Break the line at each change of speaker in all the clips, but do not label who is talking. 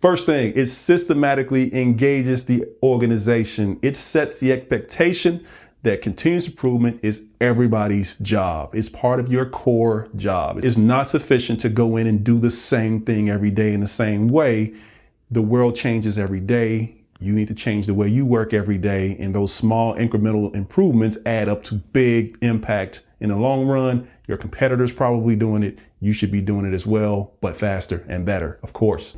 First thing, it systematically engages the organization. It sets the expectation that continuous improvement is everybody's job. It's part of your core job. It's not sufficient to go in and do the same thing every day in the same way. The world changes every day. You need to change the way you work every day, and those small incremental improvements add up to big impact in the long run. Your competitor's probably doing it. You should be doing it as well, but faster and better, of course.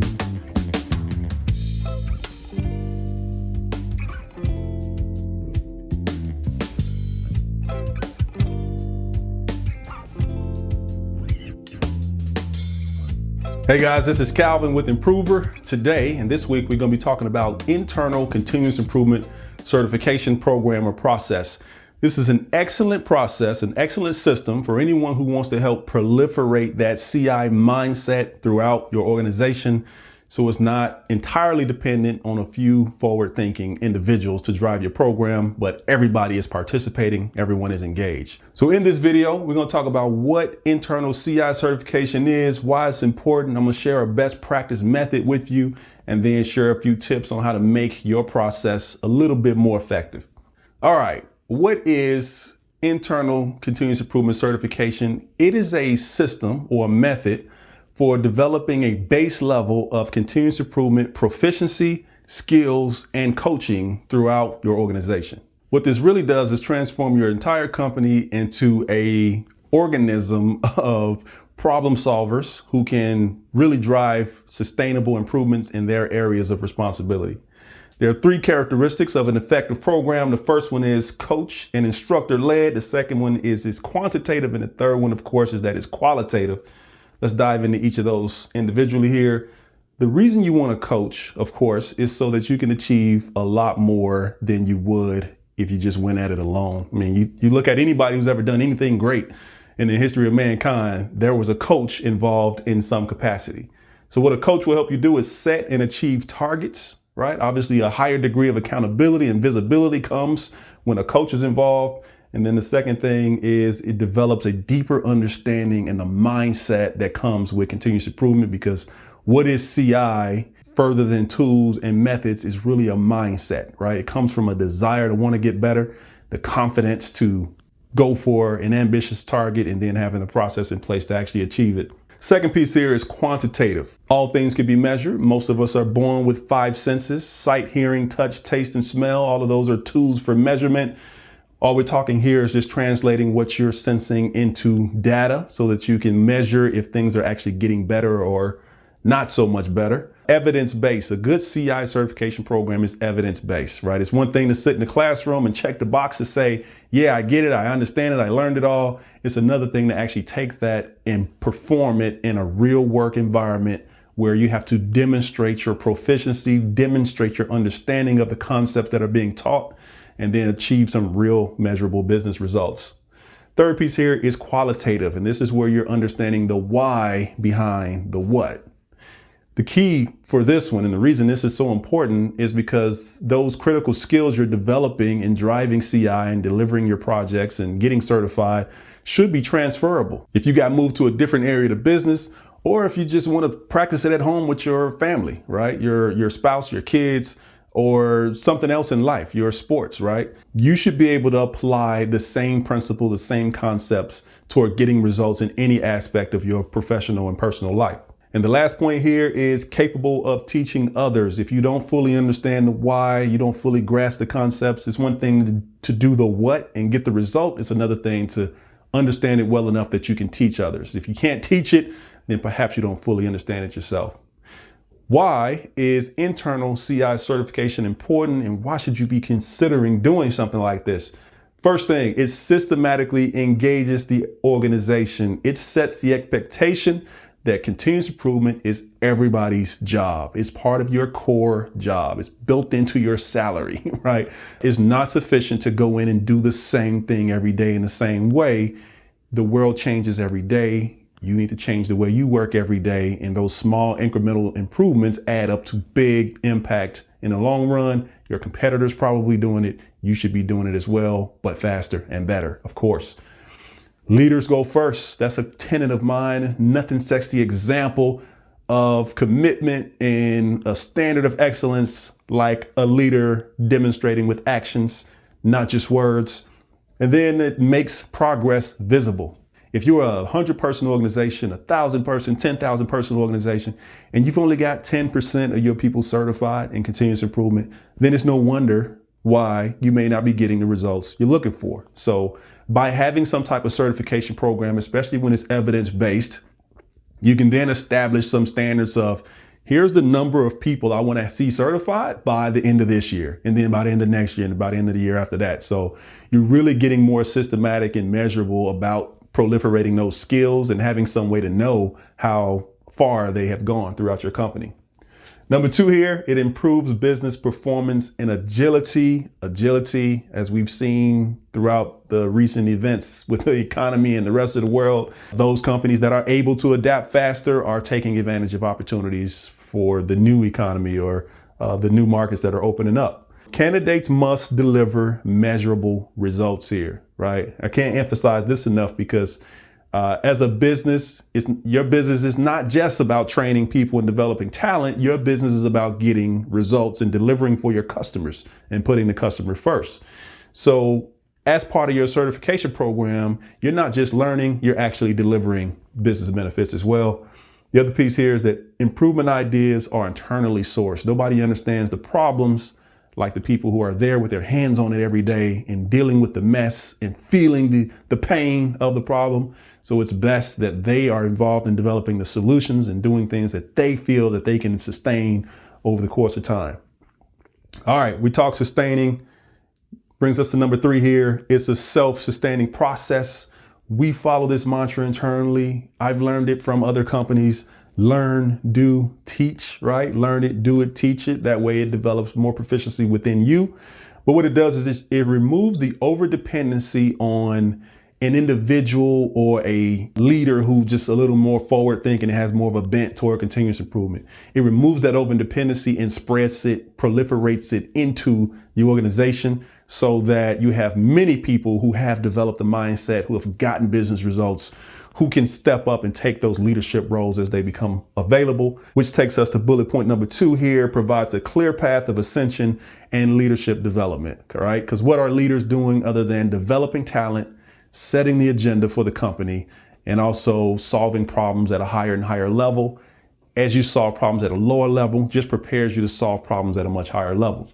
Hey guys, this is Calvin with Improver. Today and this week, we're going to be talking about internal continuous improvement certification program or process. This is an excellent process, an excellent system for anyone who wants to help proliferate that CI mindset throughout your organization, so it's not entirely dependent on a few forward-thinking individuals to drive your program, but everybody is participating, everyone is engaged. So in this video, we're going to talk about what internal CI certification is, why it's important. I'm going to share a best practice method with you, and then share a few tips on how to make your process a little bit more effective. All right, what is internal continuous improvement certification? It is a system or a method for developing a base level of continuous improvement proficiency, skills, and coaching throughout your organization. What this really does is transform your entire company into an organism of problem solvers who can really drive sustainable improvements in their areas of responsibility. There are three characteristics of an effective program. The first one is coach and instructor led. The second one is quantitative. And the third one, of course, is that it's qualitative. Let's dive into each of those individually here. The reason you want to coach, of course, is so that you can achieve a lot more than you would if you just went at it alone. I mean, you look at anybody who's ever done anything great in the history of mankind, there was a coach involved in some capacity. So what a coach will help you do is set and achieve targets, right? Obviously, a higher degree of accountability and visibility comes when a coach is involved. And then the second thing is it develops a deeper understanding and the mindset that comes with continuous improvement, because what is CI further than tools and methods is really a mindset, right? It comes from a desire to want to get better, the confidence to go for an ambitious target, and then having a process in place to actually achieve it. Second piece here is quantitative. All things can be measured. Most of us are born with 5 senses: sight, hearing, touch, taste, and smell. All of those are tools for measurement. All we're talking here is just translating what you're sensing into data so that you can measure if things are actually getting better or not so much better. Evidence-based. A good CI certification program is evidence-based, right? It's one thing to sit in the classroom and check the box to say, yeah, I get it, I understand it, I learned it all. It's another thing to actually take that and perform it in a real work environment where you have to demonstrate your proficiency, demonstrate your understanding of the concepts that are being taught, and then achieve some real measurable business results. Third piece here is qualitative, and this is where you're understanding the why behind the what. The key for this one, and the reason this is so important, is because those critical skills you're developing in driving CI and delivering your projects and getting certified should be transferable. If you got moved to a different area of the business, or if you just want to practice it at home with your family, right? Your spouse, your kids, or something else in life, your sports, right? You should be able to apply the same principle, the same concepts toward getting results in any aspect of your professional and personal life. And the last point here is capable of teaching others. If you don't fully understand the why, you don't fully grasp the concepts, it's one thing to do the what and get the result. It's another thing to understand it well enough that you can teach others. If you can't teach it, then perhaps you don't fully understand it yourself. Why is internal CI certification important, and why should you be considering doing something like this? First thing, it systematically engages the organization. It sets the expectation that continuous improvement is everybody's job. It's part of your core job. It's built into your salary, right? It's not sufficient to go in and do the same thing every day in the same way. The world changes every day. You need to change the way you work every day, and those small incremental improvements add up to big impact in the long run. Your competitor's probably doing it. You should be doing it as well, but faster and better, of course. Leaders go first. That's a tenet of mine. Nothing sets the example of commitment and a standard of excellence, like a leader demonstrating with actions, not just words. And then it makes progress visible. If you're a 100-person organization, 1,000-person, 10,000-person organization, and you've only got 10% of your people certified in continuous improvement, then it's no wonder why you may not be getting the results you're looking for. So by having some type of certification program, especially when it's evidence-based, you can then establish some standards of, here's the number of people I want to see certified by the end of this year, and then by the end of next year, and by the end of the year after that. So you're really getting more systematic and measurable about proliferating those skills and having some way to know how far they have gone throughout your company. Number 2 here, it improves business performance and agility. Agility, as we've seen throughout the recent events with the economy and the rest of the world, those companies that are able to adapt faster are taking advantage of opportunities for the new economy or the new markets that are opening up. Candidates must deliver measurable results here, right? I can't emphasize this enough because as a business, your business is not just about training people and developing talent. Your business is about getting results and delivering for your customers and putting the customer first. So as part of your certification program, you're not just learning, you're actually delivering business benefits as well. The other piece here is that improvement ideas are internally sourced. Nobody understands the problems like the people who are there with their hands on it every day and dealing with the mess and feeling the pain of the problem. So it's best that they are involved in developing the solutions and doing things that they feel that they can sustain over the course of time. All right, we talk sustaining. Brings us to number 3 here. It's a self-sustaining process. We follow this mantra internally. I've learned it from other companies. Learn, do, teach, right? Learn it, do it, teach it. That way it develops more proficiency within you. But what it does is it removes the over-dependency on an individual or a leader who just a little more forward thinking and has more of a bent toward continuous improvement. It removes that over-dependency and spreads it, proliferates it into the organization so that you have many people who have developed a mindset, who have gotten business results, who can step up and take those leadership roles as they become available, which takes us to bullet point number 2 here, provides a clear path of ascension and leadership development, all right? Because what are leaders doing other than developing talent, setting the agenda for the company, and also solving problems at a higher and higher level? As you solve problems at a lower level, just prepares you to solve problems at a much higher level.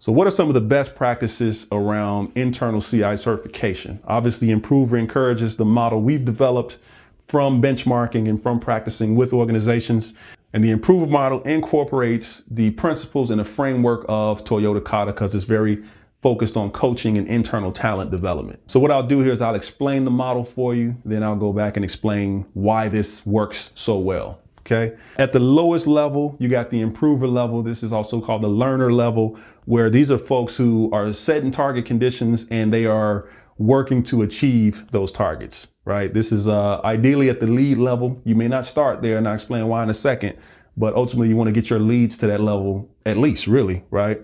So what are some of the best practices around internal CI certification? Obviously, Improver encourages the model we've developed from benchmarking and from practicing with organizations. And the Improver model incorporates the principles and the framework of Toyota Kata because it's very focused on coaching and internal talent development. So what I'll do here is I'll explain the model for you, then I'll go back and explain why this works so well. Okay. At the lowest level, you got the improver level. This is also called the learner level, where these are folks who are setting target conditions and they are working to achieve those targets, right? This is ideally at the lead level. You may not start there, and I'll explain why in a second, but ultimately you want to get your leads to that level at least, really, right?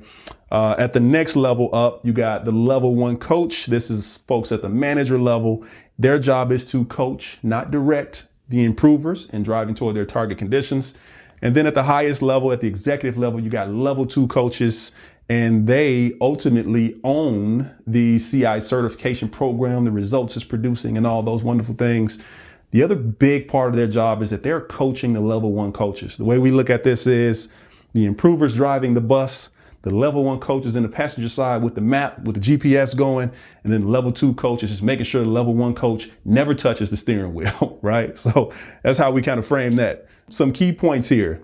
At the next level up, you got the level 1 coach. This is folks at the manager level. Their job is to coach, not direct, the improvers and driving toward their target conditions. And then at the highest level, at the executive level, you got level 2 coaches, and they ultimately own the CI certification program, the results it's producing, and all those wonderful things. The other big part of their job is that they're coaching the level 1 coaches. The way we look at this is the improvers driving the bus, the level 1 coach is in the passenger side with the map, with the GPS going, and then the level 2 coach is just making sure the level 1 coach never touches the steering wheel, right? So that's how we kind of frame that. Some key points here.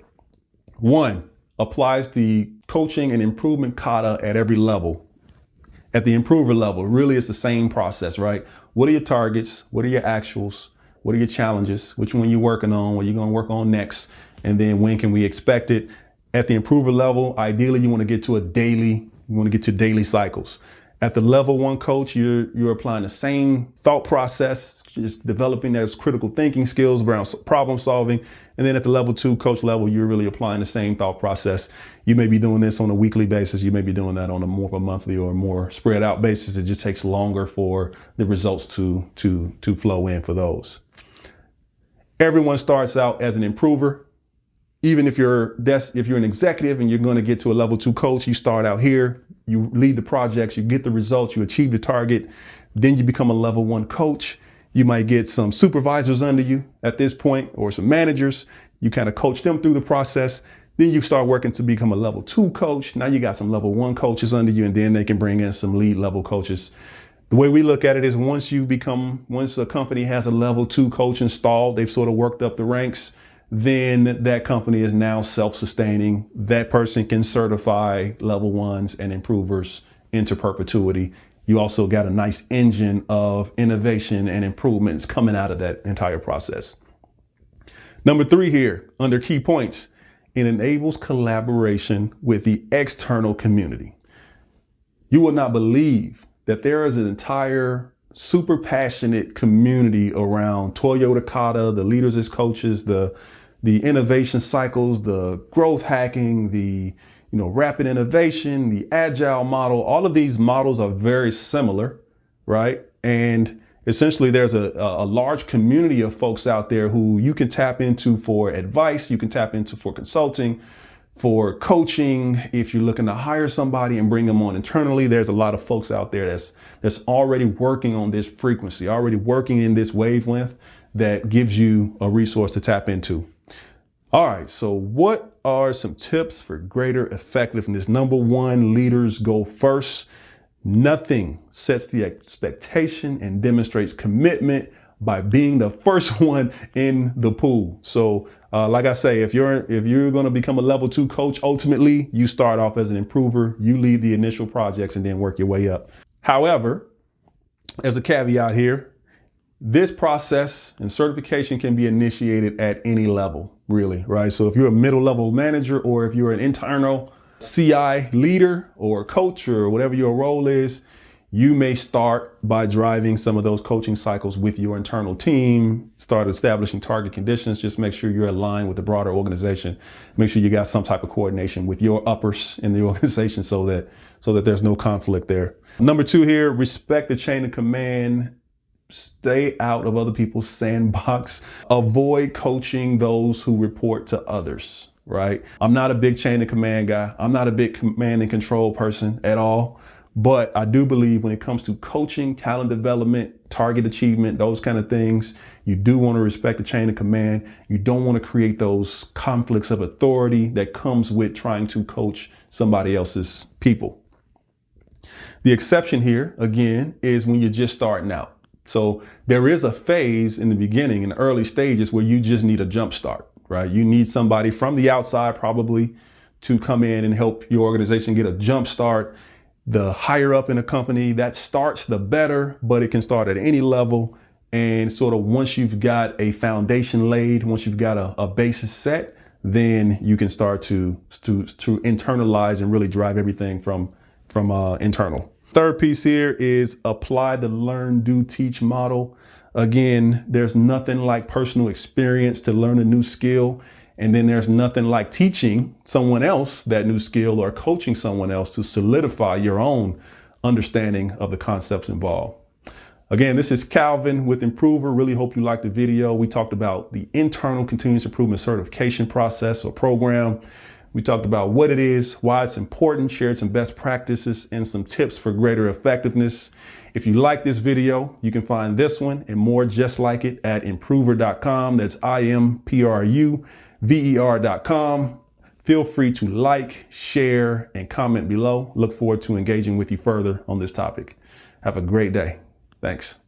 1, applies the coaching and improvement kata at every level. At the improver level, really it's the same process, right? What are your targets? What are your actuals? What are your challenges? Which one you're working on? What you're going to work on next? And then when can we expect it? At the improver level, ideally, you want to get to daily cycles. At the level 1 coach, you're applying the same thought process, just developing those critical thinking skills around problem solving. And then at the level 2 coach level, you're really applying the same thought process. You may be doing this on a weekly basis. You may be doing that on a more of a monthly or more spread out basis. It just takes longer for the results to flow in for those. Everyone starts out as an improver. even if you're an executive and you're going to get to a level 2 coach, you start out here, you lead the projects, you get the results, you achieve the target, then you become a level 1 coach. You might get some supervisors under you at this point or some managers. You kind of coach them through the process. Then you start working to become a level 2 coach. Now you got some level 1 coaches under you, and then they can bring in some lead level coaches. The way we look at it is once a company has a level 2 coach installed, they've sort of worked up the ranks, then that company is now self-sustaining. That person can certify level 1s and improvers into perpetuity. You also got a nice engine of innovation and improvements coming out of that entire process. Number 3 here, under key points, it enables collaboration with the external community. You will not believe that there is an entire super passionate community around Toyota Kata, the leaders as coaches, the innovation cycles, the growth hacking, the rapid innovation, the agile model. All of these models are very similar, right? And essentially there's a large community of folks out there who you can tap into for advice, you can tap into for consulting, for coaching. If you're looking to hire somebody and bring them on internally, there's a lot of folks out there that's already working on this frequency, already working in this wavelength that gives you a resource to tap into. All right, so what are some tips for greater effectiveness? Number 1, leaders go first. Nothing sets the expectation and demonstrates commitment by being the first one in the pool. So like I say, if you're going to become a level 2 coach, ultimately you start off as an improver, you lead the initial projects and then work your way up. However, as a caveat here, this process and certification can be initiated at any level, really, right? So if you're a middle level manager, or if you're an internal CI leader or coach or whatever your role is, you may start by driving some of those coaching cycles with your internal team, start establishing target conditions, just make sure you're aligned with the broader organization. Make sure you got some type of coordination with your uppers in the organization so that there's no conflict there. Number 2 here, respect the chain of command. Stay out of other people's sandbox. Avoid coaching those who report to others, right? I'm not a big chain of command guy. I'm not a big command and control person at all. But I do believe when it comes to coaching, talent development, target achievement, those kind of things, you do want to respect the chain of command. You don't want to create those conflicts of authority that comes with trying to coach somebody else's people. The exception here, again, is when you're just starting out. So there is a phase in the beginning, in the early stages, where you just need a jump start, right? You need somebody from the outside probably to come in and help your organization get a jump start. The higher up in a company that starts, the better, but it can start at any level. And sort of once you've got a foundation laid, once you've got a basis set, then you can start to internalize and really drive everything from internal. Third piece here is apply the learn, do, teach model. Again, there's nothing like personal experience to learn a new skill. And then there's nothing like teaching someone else that new skill or coaching someone else to solidify your own understanding of the concepts involved. Again, this is Calvin with Improver. Really hope you liked the video. We talked about the internal continuous improvement certification process or program. We talked about what it is, why it's important, shared some best practices and some tips for greater effectiveness. If you like this video, you can find this one and more just like it at improver.com. That's IMPRUVER.com. Feel free to like, share, and comment below. Look forward to engaging with you further on this topic. Have a great day. Thanks.